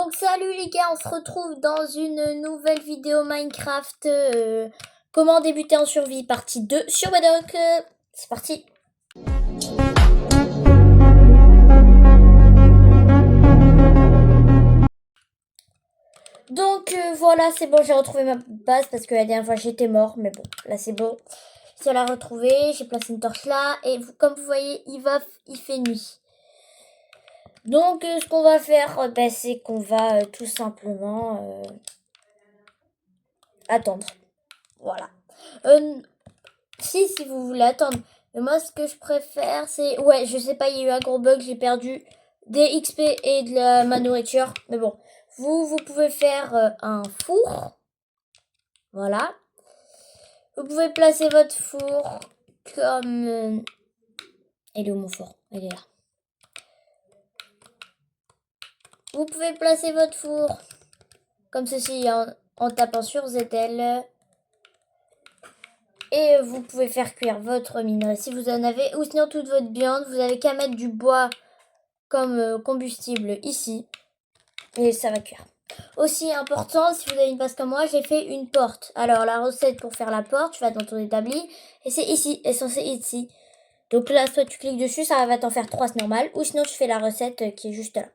Donc salut les gars, on se retrouve dans une nouvelle vidéo Minecraft. Comment débuter en survie, partie 2 sur Bedrock. C'est parti. Donc voilà, c'est bon, j'ai retrouvé ma base parce que la dernière fois j'étais mort. Mais bon, là c'est bon. J'ai la retrouvée, j'ai placé une torche là. Et comme vous voyez, il fait nuit. Donc ce qu'on va faire, c'est qu'on va tout simplement attendre. Voilà. Si vous voulez attendre. Mais moi, ce que je préfère, c'est... Ouais, je sais pas, il y a eu un gros bug, j'ai perdu des XP et de ma nourriture. Mais bon, vous pouvez faire un four. Voilà. Vous pouvez placer votre four comme... Il est où mon four? Il est là. Vous pouvez placer votre four comme ceci en tapant sur ZL. Et vous pouvez faire cuire votre minerai si vous en avez. Ou sinon toute votre viande. Vous avez qu'à mettre du bois comme combustible ici. Et ça va cuire. Aussi important, si vous avez une base comme moi, j'ai fait une porte. Alors la recette pour faire la porte, tu vas dans ton établi. Et c'est ici, et censé ici. Donc là, soit tu cliques dessus, ça va t'en faire 3, c'est normal. Ou sinon tu fais la recette qui est juste là.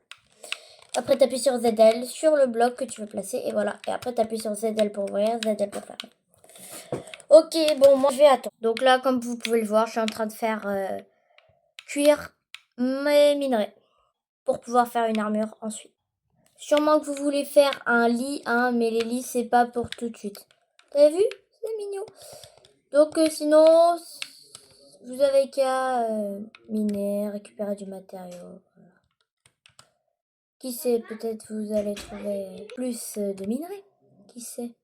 Après tu appuies sur ZL, sur le bloc que tu veux placer. Et voilà. Et après tu appuies sur ZL pour ouvrir, ZL pour fermer. Ok, bon, moi je vais attendre. Donc là, comme vous pouvez le voir, je suis en train de faire cuire mes minerais. Pour pouvoir faire une armure ensuite. Sûrement que vous voulez faire un lit, hein, mais les lits, c'est pas pour tout de suite. Vous avez vu? C'est mignon. Donc sinon, vous avez qu'à miner, récupérer du matériau. Voilà. Qui sait, peut-être vous allez trouver plus de minerais. Qui sait?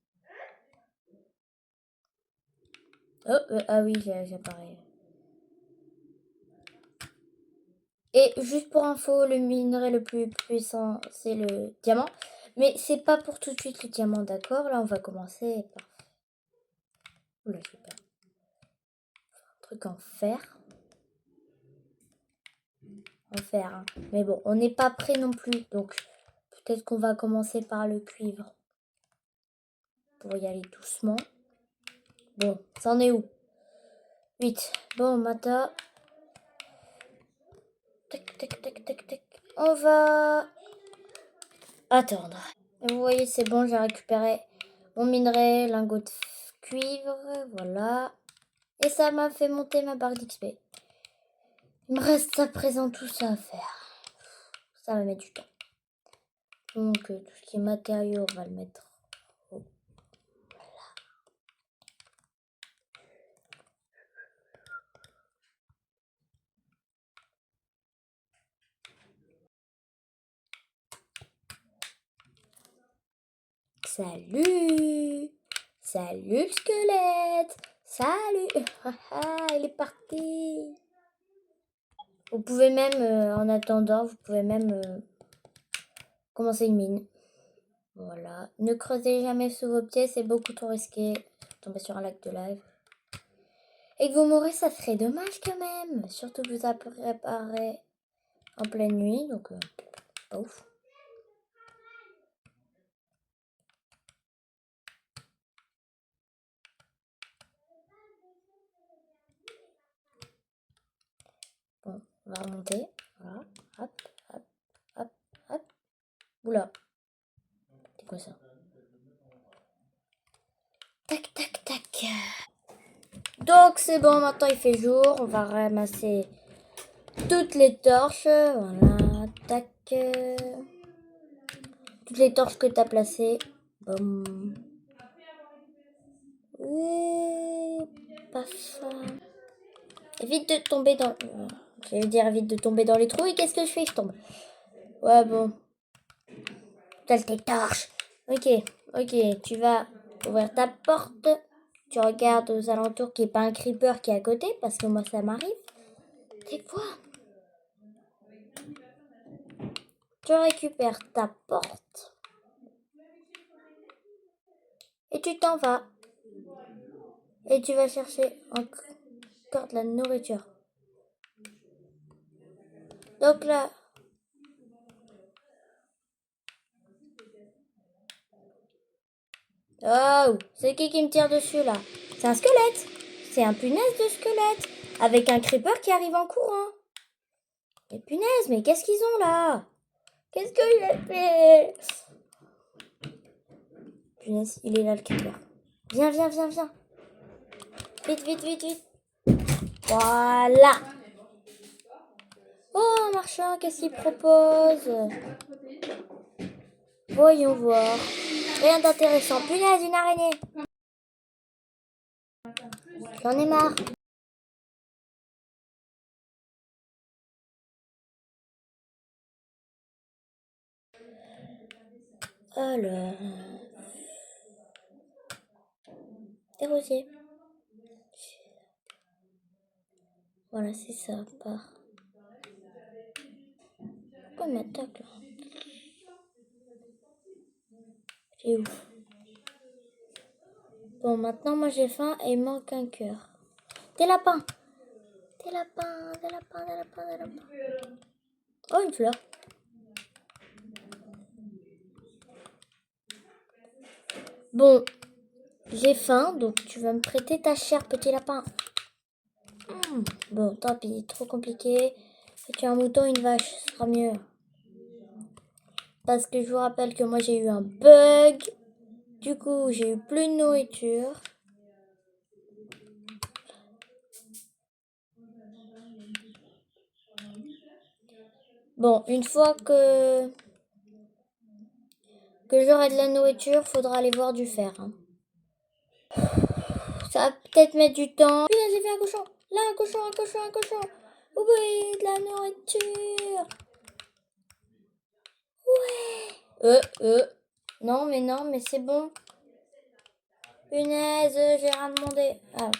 Oh, ah oui, j'apparais. Et juste pour info, le minerai le plus puissant, c'est le diamant. Mais c'est pas pour tout de suite le diamant, d'accord? Là, on va commencer par... Oula, je sais pas. Un truc en fer. En fer, hein. Mais bon, on n'est pas prêt non plus. Donc, peut-être qu'on va commencer par le cuivre. Pour y aller doucement. Bon, ça en est où? 8. Bon, maintenant... Tac, tac, tac, tac, tac. On va... attendre. Et vous voyez, c'est bon, j'ai récupéré mon minerai, lingot de cuivre. Voilà. Et ça m'a fait monter ma barre d'XP. Il me reste à présent tout ça à faire. Ça va mettre du temps. Donc, tout ce qui est matériaux, on va le mettre. Salut! Salut le squelette! Salut! Il est parti! Vous pouvez même, en attendant, vous pouvez même commencer une mine. Voilà. Ne creusez jamais sous vos pieds, c'est beaucoup trop risqué. Tomber sur un lac de lave. Et que vous mourrez, ça serait dommage quand même. Surtout que vous apparaît en pleine nuit, donc pas ouf. Bon, on va remonter. Voilà. Hop, hop, hop, hop. Oula. C'est quoi ça? Tac, tac, tac. Donc c'est bon, maintenant il fait jour. On va ramasser toutes les torches. Voilà, tac. Toutes les torches que tu as placées. Boum. Oui, paf. Évite de tomber dans... Je vais dire évite de tomber dans les trous. Et qu'est-ce que je fais? Je tombe. Ouais, bon. Telle tes torches. Ok, tu vas ouvrir ta porte. Tu regardes aux alentours qu'il n'y ait pas un creeper qui est à côté, parce que moi ça m'arrive. Des fois. Tu récupères ta porte. Et tu t'en vas. Et tu vas chercher encore de la nourriture. Donc là, Oh, c'est qui me tire dessus là? C'est un squelette. C'est un punaise de squelette. Avec un creeper qui arrive en courant. Mais punaise, mais qu'est-ce qu'ils ont là? Qu'est-ce que j'ai fait? Punaise, il est là le creeper. Viens, viens, viens, viens. Vite, vite, vite, vite. Voilà. Oh, un marchand, qu'est-ce qu'il propose? Voyons voir. Rien d'intéressant. Punaise, une araignée. J'en ai marre. Alors. Des rosiers. Voilà, c'est ça. Part. Pourquoi il m'attaque là? C'est ouf. Bon, maintenant, moi j'ai faim et il manque un cœur. Des lapins. Des lapins, des lapins, des lapins, des lapins. Oh, une fleur. Bon, j'ai faim, donc tu vas me prêter ta chair, petit lapin. Bon, tant pis, trop compliqué. Si tu as un mouton, une vache, ce sera mieux. Parce que je vous rappelle que moi j'ai eu un bug. Du coup, j'ai eu plus de nourriture. Bon, une fois que j'aurai de la nourriture, faudra aller voir du fer. Hein. Ça va peut-être mettre du temps. Putain, j'ai fait un cochon. Là, un cochon, un cochon, un cochon. Oui, de la nourriture. Ouais. Non, mais c'est bon. Punaise, j'ai rien demandé. Ah.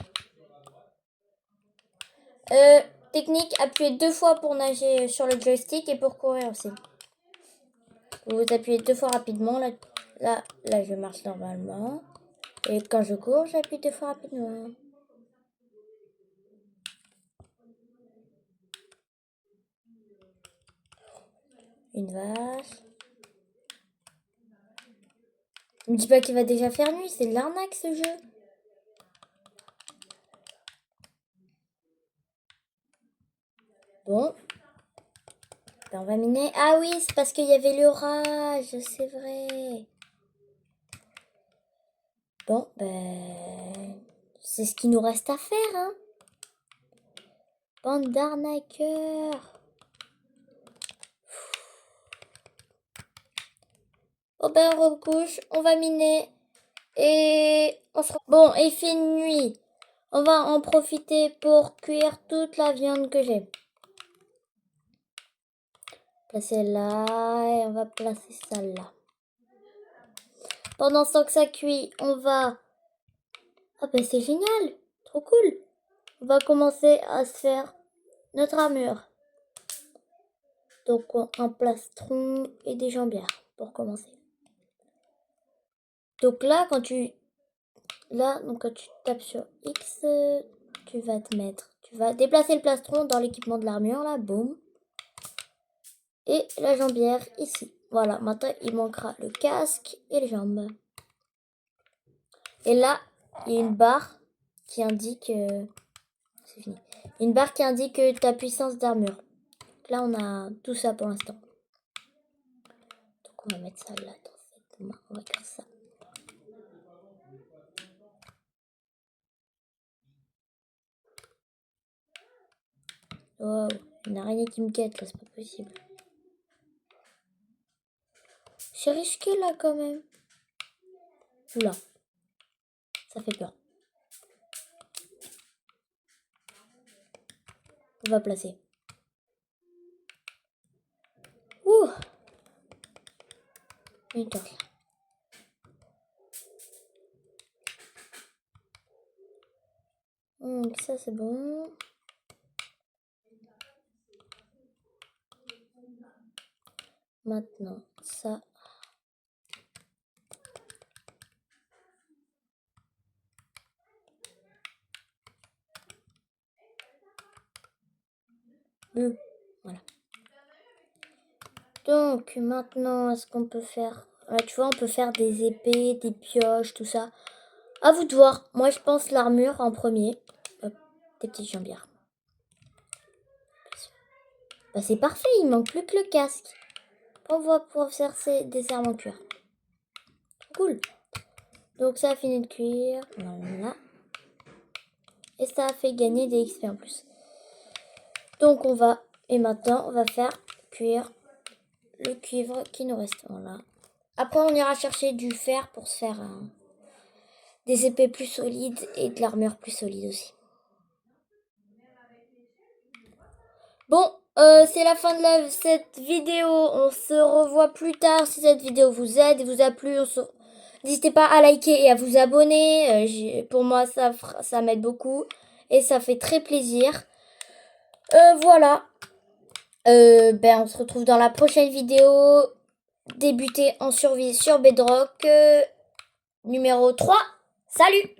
Technique, appuyez 2 fois pour nager sur le joystick et pour courir aussi. Vous appuyez 2 fois rapidement. Là, je marche normalement. Et quand je cours, j'appuie 2 fois rapidement. Une vache. Ne me dis pas qu'il va déjà faire nuit, c'est de l'arnaque ce jeu. Bon. Ben, on va miner. Ah oui, c'est parce qu'il y avait l'orage, c'est vrai. Bon, ben... c'est ce qu'il nous reste à faire, hein. Bande d'arnaqueurs. Oh ben, on recouche, on va miner. Et on se... Bon, il fait nuit. On va en profiter pour cuire toute la viande que j'ai. Placer là et on va placer ça là. Pendant ce temps que ça cuit, on va... Ah ben c'est génial, trop cool. On va commencer à se faire notre armure. Donc un plastron et des jambières pour commencer. Donc là, quand tu tapes sur X, tu vas déplacer le plastron dans l'équipement de l'armure là, boum. Et la jambière ici. Voilà, maintenant il manquera le casque et les jambes. Et là, il y a une barre qui indique... c'est fini. Une barre qui indique ta puissance d'armure. Là, on a tout ça pour l'instant. Donc on va mettre ça là dans cette main. On va faire ça. Oh, une araignée qui me guette là, c'est pas possible. C'est risqué là quand même. Oula, ça fait peur. On va placer. Ouh, une torche là. Donc ça c'est bon. Maintenant ça. Voilà. Donc maintenant, est-ce qu'on peut faire Là, tu vois, on peut faire des épées, des pioches, tout ça. À vous de voir. Moi, je pense l'armure en premier. Hop, des petites jambières. Bah, c'est parfait, il manque plus que le casque. On va pouvoir faire des armes en cuir. Cool. Donc ça a fini de cuire. Voilà. Et ça a fait gagner des XP en plus. Donc on va... Et maintenant, on va faire cuire le cuivre qui nous reste. Voilà. Après, on ira chercher du fer pour se faire des épées plus solides et de l'armure plus solide aussi. Bon, c'est la fin de cette vidéo. On se revoit plus tard. Si cette vidéo vous aide et vous a plu, n'hésitez pas à liker et à vous abonner. Pour moi, ça m'aide beaucoup et ça fait très plaisir. Voilà. On se retrouve dans la prochaine vidéo. Débuter en survie sur Bedrock. Numéro 3. Salut!